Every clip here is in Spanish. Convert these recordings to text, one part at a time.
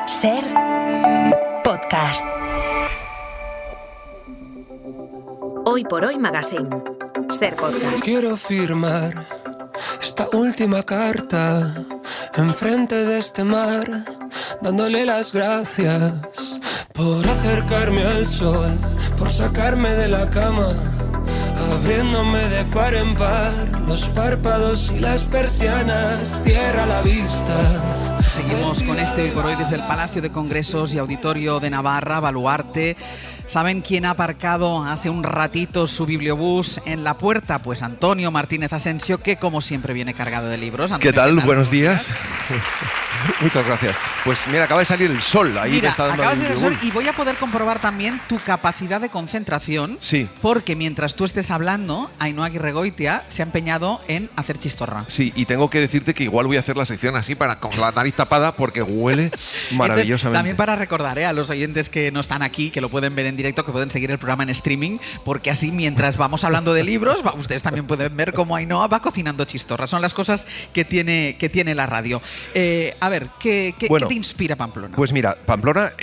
Ser podcast. Hoy por hoy Magazine. Ser podcast. Quiero firmar esta última carta enfrente de este mar, dándole las gracias por acercarme al sol, por sacarme de la cama, abriéndome de par en par los párpados y las persianas, tierra a la vista. Seguimos con este Hoy por Hoy desde el Palacio de Congresos y Auditorio de Navarra, Baluarte. ¿Saben quién ha aparcado hace un ratito su bibliobús en la puerta? Pues Antonio Martínez Asensio, que como siempre viene cargado de libros. Antonio, ¿Qué tal? Buenos días. Muchas gracias. Pues mira, acaba de salir el sol. Ahí mira, está dando acaba de el salir el sol y voy a poder comprobar también tu capacidad de concentración. Sí. Porque mientras tú estés hablando, Ainhoa Aguirregoitia se ha empeñado en hacer chistorra. Sí, y tengo que decirte que igual voy a hacer la sección así con la nariz tapada porque huele maravillosamente. Entonces, también para recordar a los oyentes que no están aquí, que lo pueden ver en directo, que pueden seguir el programa en streaming, porque así mientras vamos hablando de libros, ustedes también pueden ver cómo Ainhoa va cocinando chistorra. Son las cosas que tiene la radio. A ver, ¿qué te inspira Pamplona? Pues mira, Pamplona,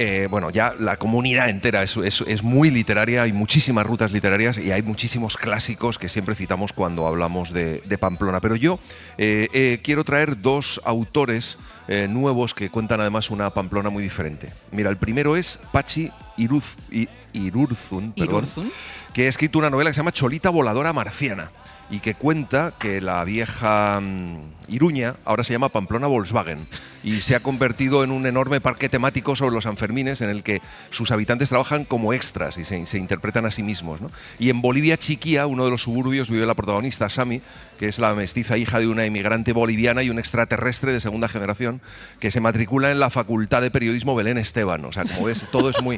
ya la comunidad entera es muy literaria, hay muchísimas rutas literarias y hay muchísimos clásicos que siempre citamos cuando hablamos de Pamplona. Pero yo quiero traer dos autores nuevos que cuentan además una Pamplona muy diferente. Mira, el primero es Patxi Irurzun, que ha escrito una novela que se llama Cholita voladora marciana y que cuenta que la vieja Iruña ahora se llama Pamplona Volkswagen y se ha convertido en un enorme parque temático sobre los Sanfermines en el que sus habitantes trabajan como extras y se interpretan a sí mismos, ¿no? Y en Bolivia Chiquía, uno de los suburbios, vive la protagonista Sami, que es la mestiza hija de una inmigrante boliviana y un extraterrestre de segunda generación que se matricula en la Facultad de Periodismo Belén Esteban. O sea, como ves, todo es muy...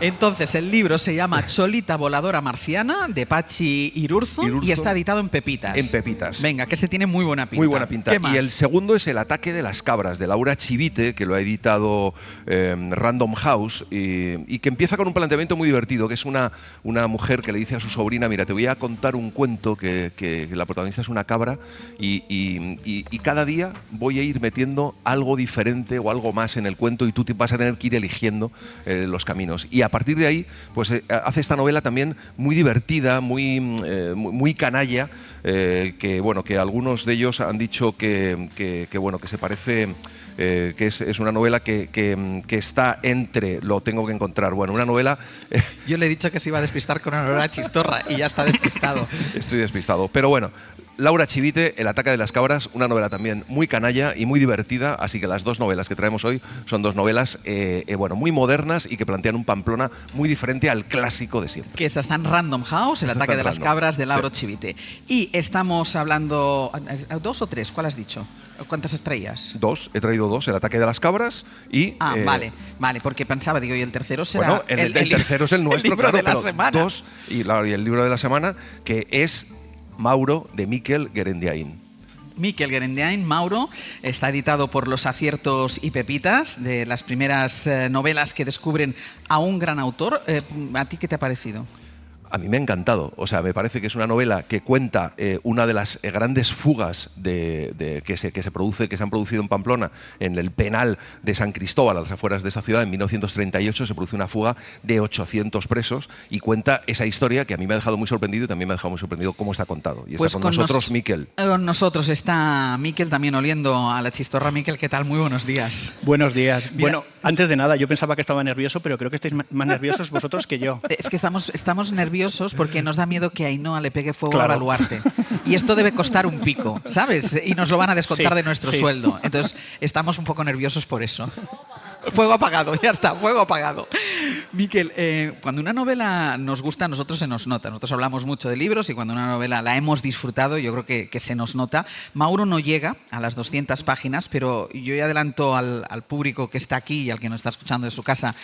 Entonces, el libro se llama Cholita voladora marciana, de Patxi Irurzun, y está editado en Pepitas. En Pepitas. Venga, que este tiene muy buena pinta. Muy buena pinta. ¿Qué más? Y el segundo es El ataque de las cabras, de Laura Chivite, que lo ha editado Random House, y que empieza con un planteamiento muy divertido, que es una mujer que le dice a su sobrina: mira, te voy a contar un cuento que la protagonista es una cabra y cada día voy a ir metiendo algo diferente o algo más en el cuento y tú vas a tener que ir eligiendo los caminos. Y a partir de ahí, pues hace esta novela también muy divertida, muy canalla, que algunos de ellos han dicho que se parece, que es una novela que está entre, lo tengo que encontrar, una novela... Yo le he dicho que se iba a despistar con una novela chistorra y ya está despistado. Estoy despistado, pero bueno. Laura Chivite, El ataque de las cabras, una novela también muy canalla y muy divertida, así que las dos novelas que traemos hoy son dos novelas muy modernas y que plantean un Pamplona muy diferente al clásico de siempre. Que esta está en Random House, El ataque de las cabras, de Laura Chivite. Y estamos hablando... ¿Dos o tres? ¿Cuál has dicho? ¿Cuántas traías? Dos, he traído dos, El ataque de las cabras y... Vale, porque pensaba, digo, y el tercero será... Bueno, el tercero es el nuestro, el libro claro, de la semana. Dos, y el libro de la semana, que es Mauro, de Miquel Guerendiain. Miquel Guerendiain, Mauro, está editado por Los Aciertos y Pepitas, de las primeras novelas que descubren a un gran autor. ¿A ti qué te ha parecido? A mí me ha encantado, o sea, me parece que es una novela que cuenta una de las grandes fugas que se han producido en Pamplona, en el penal de San Cristóbal, a las afueras de esa ciudad. En 1938 se produce una fuga de 800 presos y cuenta esa historia que a mí me ha dejado muy sorprendido y también me ha dejado muy sorprendido cómo está contado. Y está con nosotros Miquel. Con nosotros está Miquel también oliendo a la chistorra. Miquel, ¿qué tal? Muy buenos días. Buenos días. Mira, bueno, antes de nada, yo pensaba que estaba nervioso, pero creo que estáis más nerviosos vosotros que yo. Es que estamos nerviosos porque nos da miedo que a Ainhoa le pegue fuego a Baluarte. Y esto debe costar un pico, ¿sabes? Y nos lo van a descontar de nuestro sueldo. Entonces, estamos un poco nerviosos por eso. Fuego apagado, ya está, fuego apagado. Miquel, cuando una novela nos gusta, a nosotros se nos nota. Nosotros hablamos mucho de libros y cuando una novela la hemos disfrutado, yo creo que se nos nota. Mauro no llega a las 200 páginas, pero yo ya adelanto al público que está aquí y al que nos está escuchando de su casa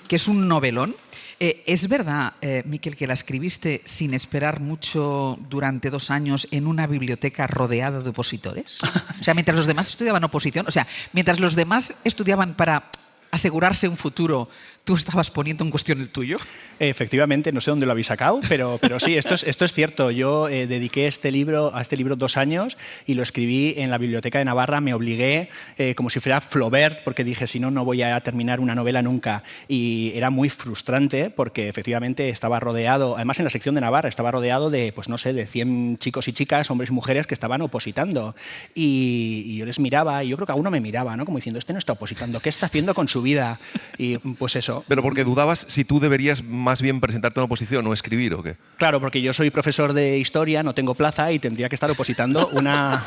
que es un novelón. ¿Es verdad, Miquel, que la escribiste sin esperar mucho durante 2 años en una biblioteca rodeada de opositores? O sea, mientras los demás estudiaban oposición, o sea, mientras los demás estudiaban para asegurarse un futuro, ¿tú estabas poniendo en cuestión el tuyo? Efectivamente, no sé dónde lo habéis sacado, pero sí, esto es cierto. Yo dediqué a este libro 2 años y lo escribí en la Biblioteca de Navarra. Me obligué como si fuera Flaubert, porque dije, si no, no voy a terminar una novela nunca. Y era muy frustrante porque efectivamente estaba rodeado, además en la sección de Navarra, estaba rodeado de, pues no sé, de 100 chicos y chicas, hombres y mujeres que estaban opositando. Y yo les miraba, y yo creo que a uno me miraba, ¿no? Como diciendo, este no está opositando, ¿qué está haciendo con su vida? Y pues eso. Pero porque dudabas si tú deberías más bien presentarte a una oposición o escribir, ¿o qué? Claro, porque yo soy profesor de historia, no tengo plaza y tendría que estar opositando una...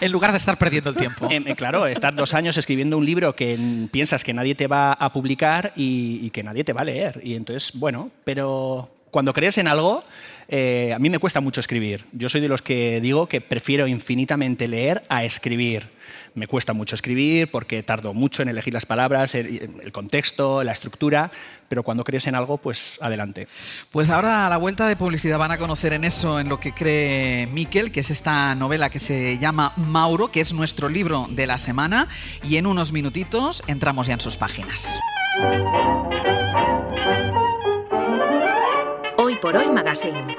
En lugar de estar perdiendo el tiempo. Claro, estar 2 años escribiendo un libro que piensas que nadie te va a publicar y que nadie te va a leer. Y entonces, bueno, pero cuando crees en algo, a mí me cuesta mucho escribir. Yo soy de los que digo que prefiero infinitamente leer a escribir. Me cuesta mucho escribir porque tardo mucho en elegir las palabras, el contexto, la estructura, pero cuando crees en algo, pues adelante. Pues ahora a la vuelta de publicidad van a conocer en eso, en lo que cree Miquel, que es esta novela que se llama Mauro, que es nuestro libro de la semana, y en unos minutitos entramos ya en sus páginas. Hoy por Hoy Magazine.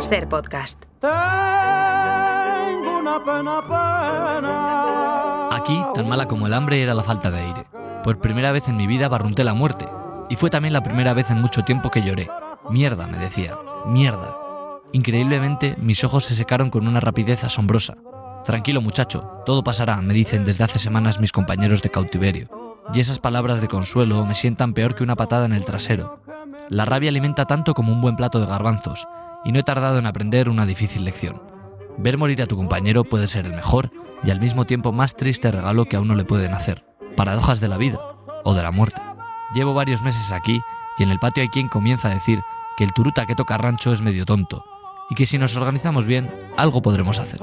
Ser podcast. Aquí, tan mala como el hambre era la falta de aire. Por primera vez en mi vida barrunté la muerte. Y fue también la primera vez en mucho tiempo que lloré. Mierda, me decía. Mierda. Increíblemente, mis ojos se secaron con una rapidez asombrosa. Tranquilo, muchacho, todo pasará, me dicen desde hace semanas mis compañeros de cautiverio. Y esas palabras de consuelo me sientan peor que una patada en el trasero. La rabia alimenta tanto como un buen plato de garbanzos. Y no he tardado en aprender una difícil lección. Ver morir a tu compañero puede ser el mejor y al mismo tiempo más triste regalo que a uno le pueden hacer. Paradojas de la vida o de la muerte. Llevo varios meses aquí y en el patio hay quien comienza a decir que el turuta que toca rancho es medio tonto y que si nos organizamos bien, algo podremos hacer.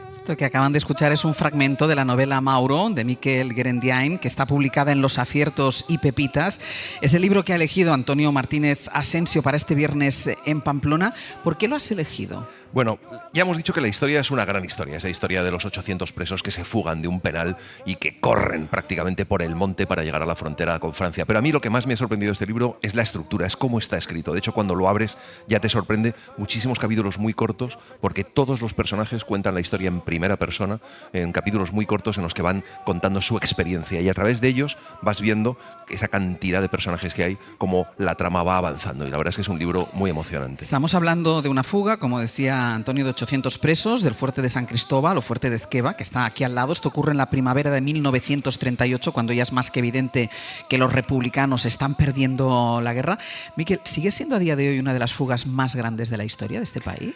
Esto que acaban de escuchar es un fragmento de la novela Mauro, de Miquel Gerendiain, que está publicada en Los Aciertos y Pepitas. Es el libro que ha elegido Antonio Martínez Asensio para este viernes en Pamplona. ¿Por qué lo has elegido? Bueno, ya hemos dicho que la historia es una gran historia, esa historia de los 800 presos que se fugan de un penal y que corren prácticamente por el monte para llegar a la frontera con Francia. Pero a mí lo que más me ha sorprendido de este libro es la estructura, es cómo está escrito. De hecho, cuando lo abres ya te sorprende, muchísimos capítulos muy cortos, porque todos los personajes cuentan la historia en primera persona, en capítulos muy cortos en los que van contando su experiencia y a través de ellos vas viendo esa cantidad de personajes que hay, cómo la trama va avanzando y la verdad es que es un libro muy emocionante. Estamos hablando de una fuga, como decía Antonio, de 800 presos del fuerte de San Cristóbal o fuerte de Ezqueba, que está aquí al lado. Esto ocurre en la primavera de 1938, cuando ya es más que evidente que los republicanos están perdiendo la guerra. Miquel, ¿sigue siendo a día de hoy una de las fugas más grandes de la historia de este país?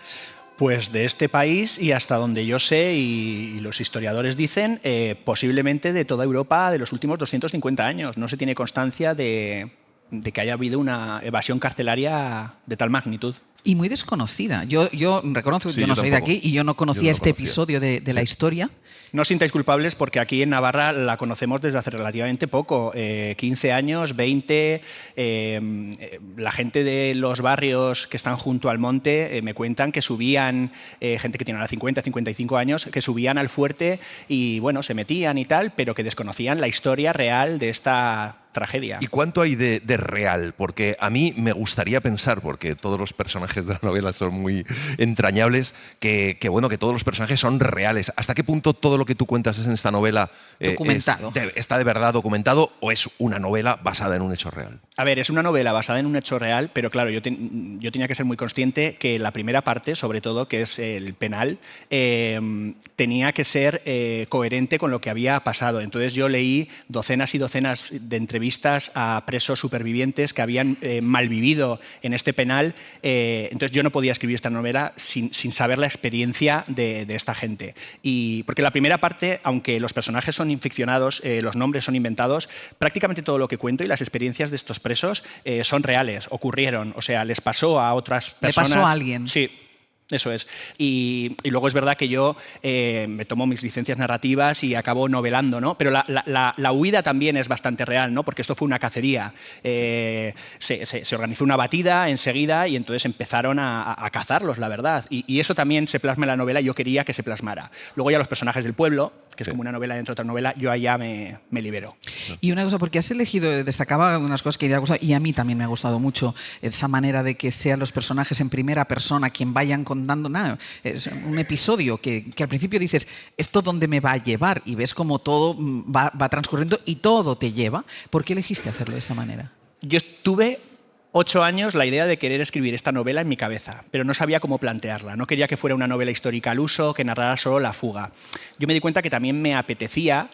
Pues de este país y hasta donde yo sé y los historiadores dicen, posiblemente de toda Europa de los últimos 250 años. No se tiene constancia de que haya habido una evasión carcelaria de tal magnitud. Y muy desconocida. Yo reconozco que yo no soy de aquí y yo no conocía este episodio de la historia. No os sintáis culpables porque aquí en Navarra la conocemos desde hace relativamente poco, 15 años, 20. La gente de los barrios que están junto al monte me cuentan que subían, gente que tiene ahora 50, 55 años, que subían al fuerte y bueno, se metían y tal, pero que desconocían la historia real de esta tragedia. ¿Y cuánto hay de real? Porque a mí me gustaría pensar, porque todos los personajes de la novela son muy entrañables, que bueno, que todos los personajes son reales. ¿Hasta qué punto todo lo que tú cuentas es en esta novela documentado? ¿Está de verdad documentado o es una novela basada en un hecho real? A ver, es una novela basada en un hecho real, pero claro, yo tenía que ser muy consciente que la primera parte, sobre todo, que es el penal, tenía que ser coherente con lo que había pasado. Entonces yo leí docenas y docenas de entrevistas a presos supervivientes que habían malvivido en este penal. Entonces yo no podía escribir esta novela sin saber la experiencia de esta gente. Y porque la primera parte, aunque los personajes son ficcionados, los nombres son inventados, prácticamente todo lo que cuento y las experiencias de estos presos son reales, ocurrieron. O sea, les pasó a otras personas. ¿Le pasó a alguien? Sí. Eso es. Y luego es verdad que yo me tomo mis licencias narrativas y acabo novelando, ¿no? Pero la huida también es bastante real, ¿no? Porque esto fue una cacería. Se organizó una batida enseguida y entonces empezaron a cazarlos, la verdad. Y eso también se plasma en la novela y yo quería que se plasmara. Luego ya los personajes del pueblo, que es como una novela dentro de otra novela, yo allá me libero. Y una cosa, porque has elegido, destacaba unas cosas que te ha gustado, y a mí también me ha gustado mucho, esa manera de que sean los personajes en primera persona quien vayan contando nada. Es un episodio que al principio dices, ¿esto dónde me va a llevar? Y ves como todo va transcurriendo y todo te lleva. ¿Por qué elegiste hacerlo de esta manera? Yo tuve 8 años la idea de querer escribir esta novela en mi cabeza, pero no sabía cómo plantearla. No quería que fuera una novela histórica al uso, que narrara solo la fuga. Yo me di cuenta que también me apetecía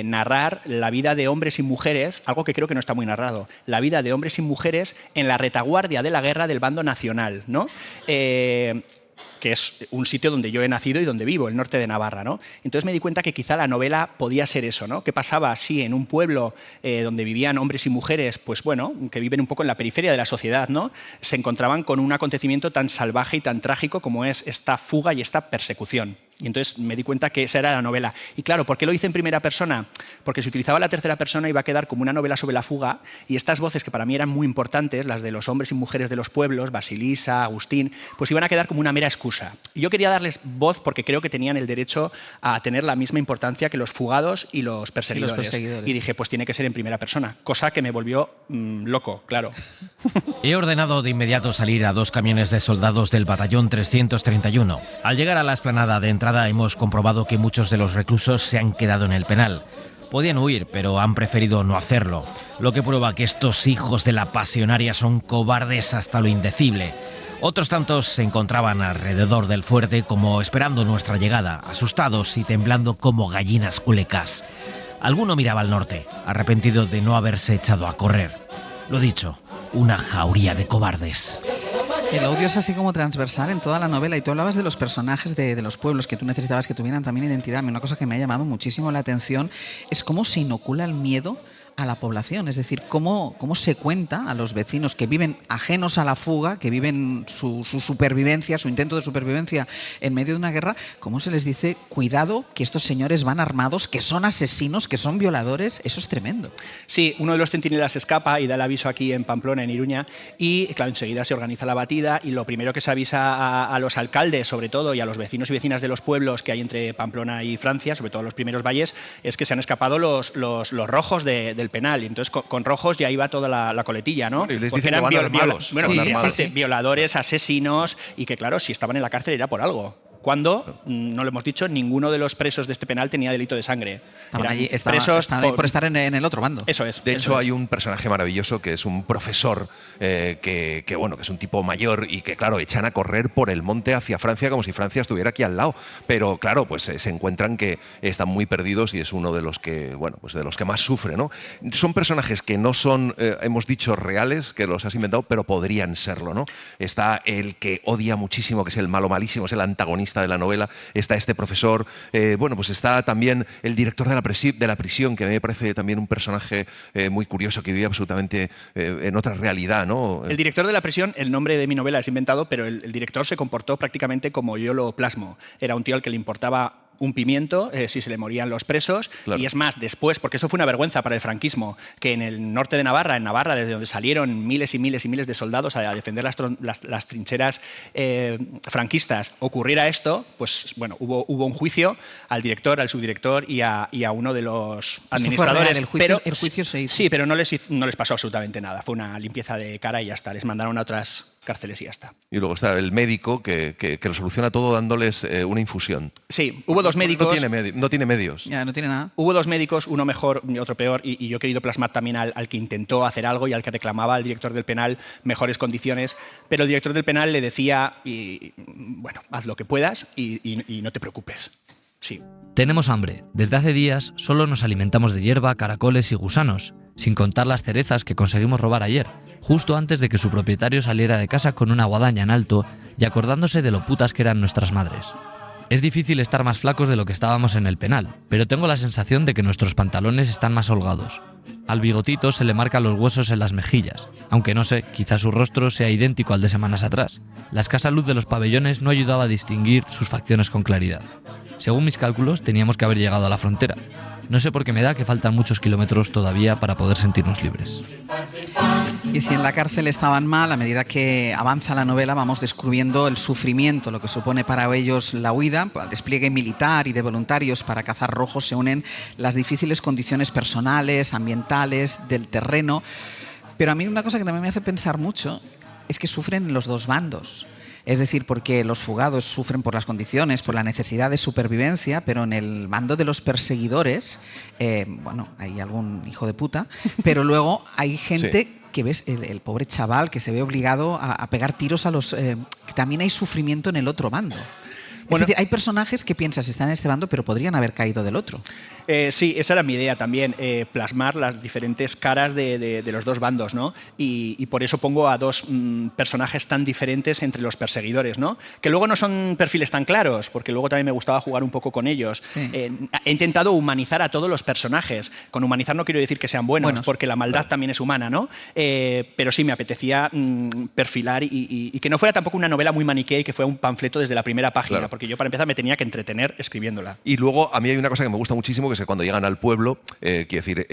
narrar la vida de hombres y mujeres, algo que creo que no está muy narrado, la vida de hombres y mujeres en la retaguardia de la guerra del bando nacional, ¿no? Que es un sitio donde yo he nacido y donde vivo, el norte de Navarra, ¿no? Entonces me di cuenta que quizá la novela podía ser eso, ¿no? ¿Qué pasaba así en un pueblo donde vivían hombres y mujeres, pues bueno, que viven un poco en la periferia de la sociedad, ¿no? Se encontraban con un acontecimiento tan salvaje y tan trágico como es esta fuga y esta persecución. Y entonces me di cuenta que esa era la novela. Y claro, ¿por qué lo hice en primera persona? Porque si utilizaba la tercera persona iba a quedar como una novela sobre la fuga y estas voces que para mí eran muy importantes, las de los hombres y mujeres de los pueblos, Basilisa, Agustín, pues iban a quedar como una mera excusa. Y yo quería darles voz porque creo que tenían el derecho a tener la misma importancia que los fugados y los perseguidores. Y dije, pues tiene que ser en primera persona, cosa que me volvió loco, claro. He ordenado de inmediato salir a 2 camiones de soldados del batallón 331. Al llegar a la explanada de entrada hemos comprobado que muchos de los reclusos se han quedado en el penal. Podían huir, pero han preferido no hacerlo, lo que prueba que estos hijos de la pasionaria son cobardes hasta lo indecible. Otros tantos se encontraban alrededor del fuerte como esperando nuestra llegada, asustados y temblando como gallinas culecas. Alguno miraba al norte, arrepentido de no haberse echado a correr. Lo dicho, una jauría de cobardes. El odio es así como transversal en toda la novela y tú hablabas de los personajes de los pueblos que tú necesitabas que tuvieran también identidad. Una cosa que me ha llamado muchísimo la atención es cómo se inocula el miedo a la población, es decir, cómo se cuenta a los vecinos que viven ajenos a la fuga, que viven su supervivencia, su intento de supervivencia en medio de una guerra, cómo se les dice, cuidado, que estos señores van armados, que son asesinos, que son violadores. Eso es tremendo. Sí, uno de los centinelas escapa y da el aviso aquí en Pamplona, en Iruña, y claro, enseguida se organiza la batida y lo primero que se avisa a los alcaldes, sobre todo, y a los vecinos y vecinas de los pueblos que hay entre Pamplona y Francia, sobre todo los primeros valles, es que se han escapado los rojos del penal, y entonces con rojos ya iba toda la coletilla, ¿no? Y les porque dicen que van armados. Violadores, asesinos, y que claro, si estaban en la cárcel era por algo. Cuando, no lo hemos dicho, ninguno de los presos de este penal tenía delito de sangre. Estaban allí por estar en el otro bando. Eso es. De hecho, hay un personaje maravilloso que es un profesor que es un tipo mayor y que, claro, echan a correr por el monte hacia Francia como si Francia estuviera aquí al lado. Pero, claro, pues se encuentran que están muy perdidos y es uno de los que, de los que más sufre, ¿no? Son personajes que no son, hemos dicho, reales, que los has inventado, pero podrían serlo, ¿no? Está el que odia muchísimo, que es el malo malísimo, es el antagonista de la novela, está este profesor, pues está también el director de la prisión, que a mí me parece también un personaje muy curioso, que vive absolutamente en otra realidad, ¿no? El director de la prisión, el nombre de mi novela es inventado, pero el director se comportó prácticamente como yo lo plasmo. Era un tío al que le importaba un pimiento si se le morían los presos. Claro. Y es más, después, porque esto fue una vergüenza para el franquismo, que en el norte de Navarra, en Navarra, desde donde salieron miles y miles y miles de soldados a defender las trincheras franquistas, ocurriera esto, pues bueno, hubo un juicio al director, al subdirector y a uno de los administradores. El juicio se hizo. Sí, pero no les pasó absolutamente nada. Fue una limpieza de cara y ya está. Les mandaron a otras cárceles y ya está. Y luego está el médico que lo soluciona todo dándoles una infusión. Sí, hubo 2 médicos. No tiene medios. Ya, no tiene nada. Hubo 2 médicos, uno mejor y otro peor, y yo he querido plasmar también al que intentó hacer algo y al que reclamaba al director del penal mejores condiciones, pero el director del penal le decía, haz lo que puedas y no te preocupes. Sí. Tenemos hambre. Desde hace días solo nos alimentamos de hierba, caracoles y gusanos, sin contar las cerezas que conseguimos robar ayer, justo antes de que su propietario saliera de casa con una guadaña en alto y acordándose de lo putas que eran nuestras madres. Es difícil estar más flacos de lo que estábamos en el penal, pero tengo la sensación de que nuestros pantalones están más holgados. Al bigotito se le marcan los huesos en las mejillas, aunque no sé, quizá su rostro sea idéntico al de semanas atrás. La escasa luz de los pabellones no ayudaba a distinguir sus facciones con claridad. Según mis cálculos, teníamos que haber llegado a la frontera. No sé por qué me da que faltan muchos kilómetros todavía para poder sentirnos libres. Y si en la cárcel estaban mal, a medida que avanza la novela vamos descubriendo el sufrimiento, lo que supone para ellos la huida. Al despliegue militar y de voluntarios para cazar rojos se unen las difíciles condiciones personales, ambientales, del terreno. Pero a mí una cosa que también me hace pensar mucho es que sufren los dos bandos. Es decir, porque los fugados sufren por las condiciones, por la necesidad de supervivencia, pero en el bando de los perseguidores, bueno, hay algún hijo de puta, pero luego hay gente que ves, el pobre chaval que se ve obligado a pegar tiros a los... también hay sufrimiento en el otro bando. Bueno, es decir, hay personajes que piensas están en este bando, pero podrían haber caído del otro. Sí, esa era mi idea también, plasmar las diferentes caras de los dos bandos, ¿no? Y por eso pongo a dos personajes tan diferentes entre los perseguidores, ¿no? Que luego no son perfiles tan claros, porque luego también me gustaba jugar un poco con ellos. Sí. He intentado humanizar a todos los personajes. Con humanizar no quiero decir que sean buenos, porque la maldad también es humana, ¿no? Pero sí me apetecía perfilar y que no fuera tampoco una novela muy maniquea y que fuera un panfleto desde la primera página, porque yo para empezar me tenía que entretener escribiéndola. Y luego a mí hay una cosa que me gusta muchísimo, que es que cuando llegan al pueblo, quiero decir,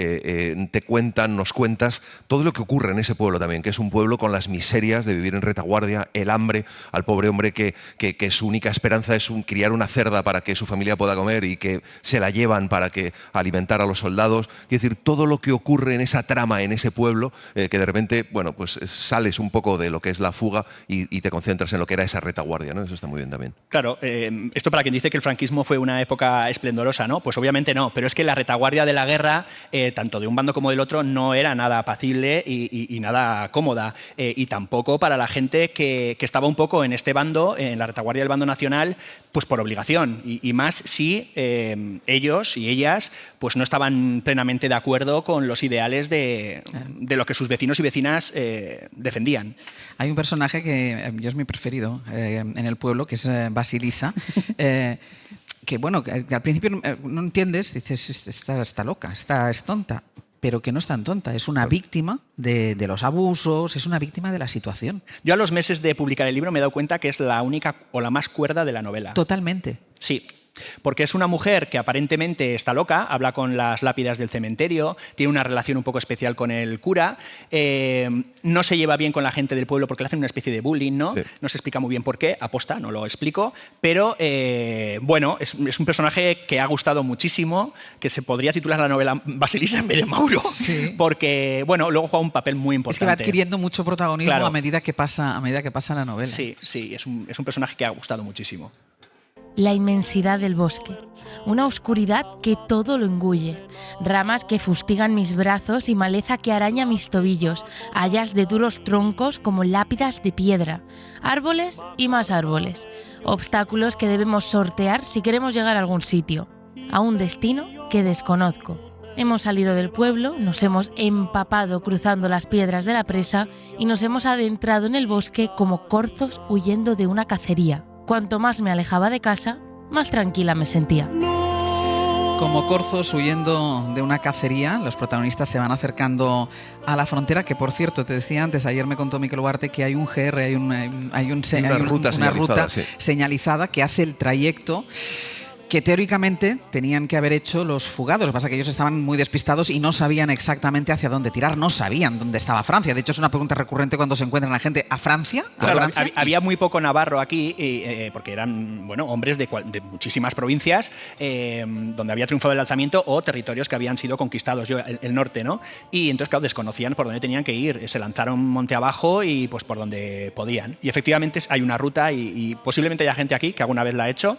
nos cuentas todo lo que ocurre en ese pueblo también, que es un pueblo con las miserias de vivir en retaguardia, el hambre, al pobre hombre que su única esperanza es criar una cerda para que su familia pueda comer y que se la llevan para alimentar a los soldados. Quiero decir, todo lo que ocurre en esa trama, en ese pueblo, que de repente, bueno, pues sales un poco de lo que es la fuga y te concentras en lo que era esa retaguardia, ¿no? Eso está muy bien también. Claro, esto para quien dice que el franquismo fue una época esplendorosa, ¿no? Pues obviamente no, pero es que la retaguardia de la guerra, tanto de un bando como del otro, no era nada apacible y nada cómoda. Y tampoco para la gente que estaba un poco en este bando, en la retaguardia del bando nacional, pues por obligación. Y más si ellos y ellas pues no estaban plenamente de acuerdo con los ideales de lo que sus vecinos y vecinas defendían. Hay un personaje que yo es mi preferido en el pueblo, que es Basilisa, que bueno, que al principio no entiendes, dices, está loca, es tonta, pero que no es tan tonta, es una víctima de los abusos, es una víctima de la situación. Yo a los meses de publicar el libro me he dado cuenta que es la única o la más cuerda de la novela. Totalmente. Sí. Porque es una mujer que aparentemente está loca, habla con las lápidas del cementerio, tiene una relación un poco especial con el cura, no se lleva bien con la gente del pueblo porque le hacen una especie de bullying, ¿no? Sí. No se explica muy bien por qué, aposta, no lo explico, pero bueno, es un personaje que ha gustado muchísimo, que se podría titular la novela Basilisa en vez de Mauro, sí. Porque bueno, luego juega un papel muy importante. Es que va adquiriendo mucho protagonismo, claro, a medida que pasa la novela. Sí, sí, es un personaje que ha gustado muchísimo. La inmensidad del bosque, una oscuridad que todo lo engulle, ramas que fustigan mis brazos y maleza que araña mis tobillos, hayas de duros troncos como lápidas de piedra, árboles y más árboles, obstáculos que debemos sortear si queremos llegar a algún sitio, a un destino que desconozco. Hemos salido del pueblo, nos hemos empapado cruzando las piedras de la presa y nos hemos adentrado en el bosque como corzos huyendo de una cacería. Cuanto más me alejaba de casa, más tranquila me sentía. Como corzos huyendo de una cacería, los protagonistas se van acercando a la frontera, que por cierto, te decía antes, ayer me contó Miquel Ugarte que hay un GR, hay una ruta señalizada que hace el trayecto que teóricamente tenían que haber hecho los fugados. Lo que pasa es que ellos estaban muy despistados y no sabían exactamente hacia dónde tirar, no sabían dónde estaba Francia. De hecho, es una pregunta recurrente cuando se encuentran la gente. ¿A Francia? Claro, Francia? Había muy poco navarro aquí, porque eran hombres de muchísimas provincias donde había triunfado el alzamiento o territorios que habían sido conquistados, el norte, ¿no? Y entonces, claro, desconocían por dónde tenían que ir. Se lanzaron monte abajo y pues por donde podían. Y efectivamente hay una ruta y posiblemente haya gente aquí que alguna vez la ha hecho,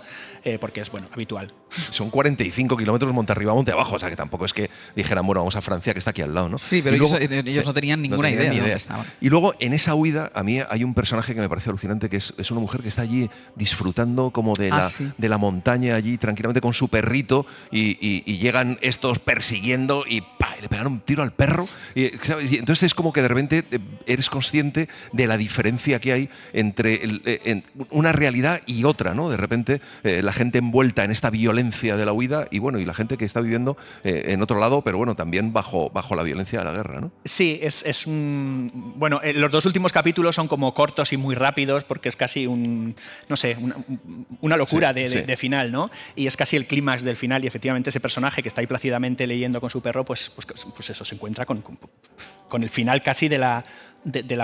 porque es, bueno, habitual. Son 45 kilómetros monte arriba, monte abajo, o sea que tampoco es que dijeran, bueno, vamos a Francia, que está aquí al lado, ¿no? Sí, pero luego, ellos no tenían ninguna idea de dónde estaban. Y luego, en esa huida, a mí hay un personaje que me parece alucinante, que es una mujer que está allí disfrutando como de la montaña, allí tranquilamente con su perrito, y llegan estos persiguiendo y ¡pah! le pegaron un tiro al perro. ¿Sabes? Y entonces es como que de repente eres consciente de la diferencia que hay entre una realidad y otra, ¿no? De repente la gente envuelta en esta violencia de la huida y la gente que está viviendo en otro lado, pero bueno, también bajo la violencia de la guerra, ¿no? Sí, los dos últimos capítulos son como cortos y muy rápidos porque es casi una locura de final, ¿no? Y es casi el clímax del final y efectivamente ese personaje que está ahí plácidamente leyendo con su perro, pues eso, se encuentra con el final casi de la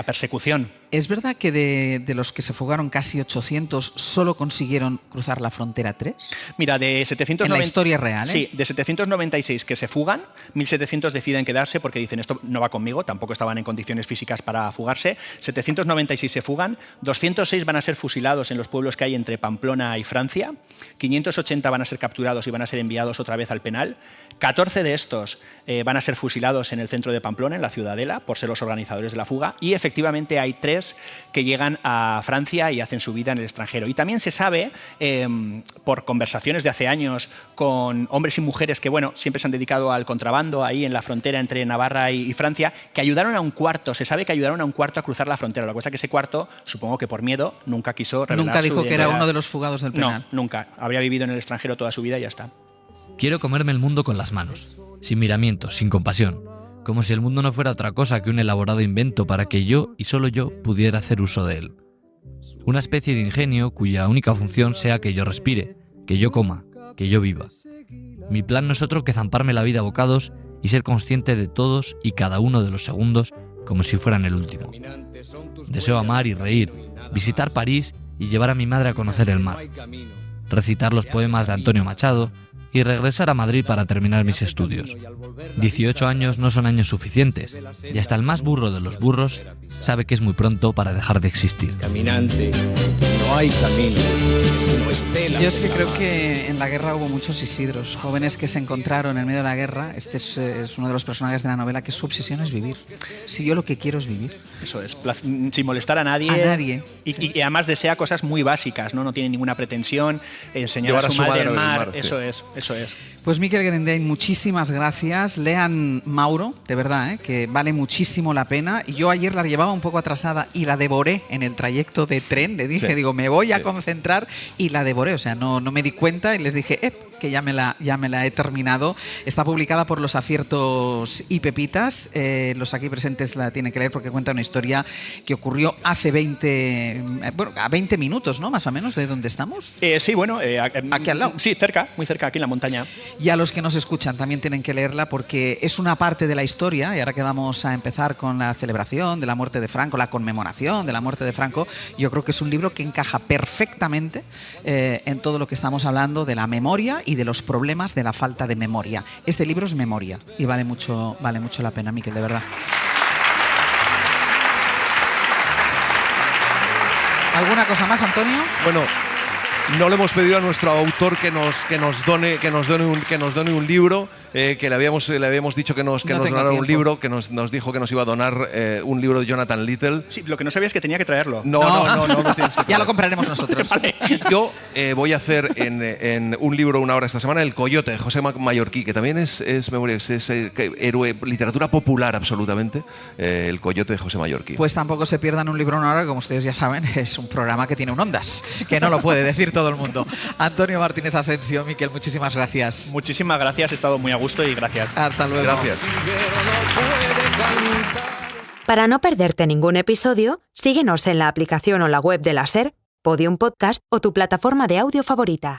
persecución. ¿Es verdad que de los que se fugaron casi 800 solo consiguieron cruzar la frontera 3? Mira, de 790... En la historia real, ¿eh? Sí, de 796 que se fugan, 1.700 deciden quedarse porque dicen esto no va conmigo, tampoco estaban en condiciones físicas para fugarse. 796 se fugan, 206 van a ser fusilados en los pueblos que hay entre Pamplona y Francia, 580 van a ser capturados y van a ser enviados otra vez al penal, 14 de estos van a ser fusilados en el centro de Pamplona, en la Ciudadela, por ser los organizadores de la fuga, y efectivamente hay 3 que llegan a Francia y hacen su vida en el extranjero. Y también se sabe, por conversaciones de hace años con hombres y mujeres que siempre se han dedicado al contrabando ahí en la frontera entre Navarra y Francia, que ayudaron a un cuarto, se sabe que ayudaron a un cuarto a cruzar la frontera. La cosa es que ese cuarto, supongo que por miedo, nunca quiso revelar Nunca dijo su que era identidad. uno de los fugados del penal. No, nunca. Habría vivido en el extranjero toda su vida y ya está. Quiero comerme el mundo con las manos, sin miramientos, sin compasión, como si el mundo no fuera otra cosa que un elaborado invento para que yo y solo yo pudiera hacer uso de él. Una especie de ingenio cuya única función sea que yo respire, que yo coma, que yo viva. Mi plan no es otro que zamparme la vida a bocados y ser consciente de todos y cada uno de los segundos como si fueran el último. Deseo amar y reír, visitar París y llevar a mi madre a conocer el mar, recitar los poemas de Antonio Machado y regresar a Madrid para terminar mis estudios. 18 años no son años suficientes, y hasta el más burro de los burros sabe que es muy pronto para dejar de existir. Caminante, no hay camino, sino estelas. Yo es que creo que en la guerra hubo muchos Isidros, jóvenes que se encontraron en medio de la guerra. Este es uno de los personajes de la novela que su obsesión es vivir. Si yo lo que quiero es vivir. Eso es, sin molestar a nadie. A nadie. Y además desea cosas muy básicas, ¿no? No tiene ninguna pretensión, enseñar Llevar a su madre al el mar, sí. eso es. Pues Miquel Grendein, muchísimas gracias. Lean Mauro, de verdad, que vale muchísimo la pena. Y yo ayer la llevaba un poco atrasada y la devoré en el trayecto de tren. Le dije, me voy a concentrar y la devoré. O sea, no me di cuenta y les dije, que ya me la he terminado. Está publicada por Los Aciertos y Pepitas. Los aquí presentes la tienen que leer porque cuenta una historia que ocurrió hace a 20 minutos, ¿no? Más o menos, de donde estamos. Sí, aquí al lado. Sí, muy cerca, aquí en la montaña. Y a los que nos escuchan también tienen que leerla porque es una parte de la historia, y ahora que vamos a empezar con la celebración de la muerte de Franco, la conmemoración de la muerte de Franco, yo creo que es un libro que encaja perfectamente en todo lo que estamos hablando de la memoria y de los problemas de la falta de memoria. Este libro es memoria y vale mucho la pena, Miquel, de verdad. ¿Alguna cosa más, Antonio? Bueno, no le hemos pedido a nuestro autor que nos done un libro, que le habíamos dicho que nos donara un libro, que nos dijo que nos iba a donar un libro de Jonathan Little. Sí, lo que no sabía es que tenía que traerlo. No tienes que ya lo compraremos nosotros. Vale. Yo voy a hacer en un libro una hora esta semana El Coyote de José Mallorquí, que también es memoria, es héroe, literatura popular absolutamente, El Coyote de José Mallorquí. Pues tampoco se pierdan un libro una hora, que como ustedes ya saben, es un programa que tiene un Ondas, que no lo puede decir todo el mundo. Antonio Martínez Asensio, Miquel, muchísimas gracias. Muchísimas gracias, he estado muy a gusto y gracias. Hasta luego. Gracias. Para no perderte ningún episodio, síguenos en la aplicación o la web de la SER, Podium Podcast o tu plataforma de audio favorita.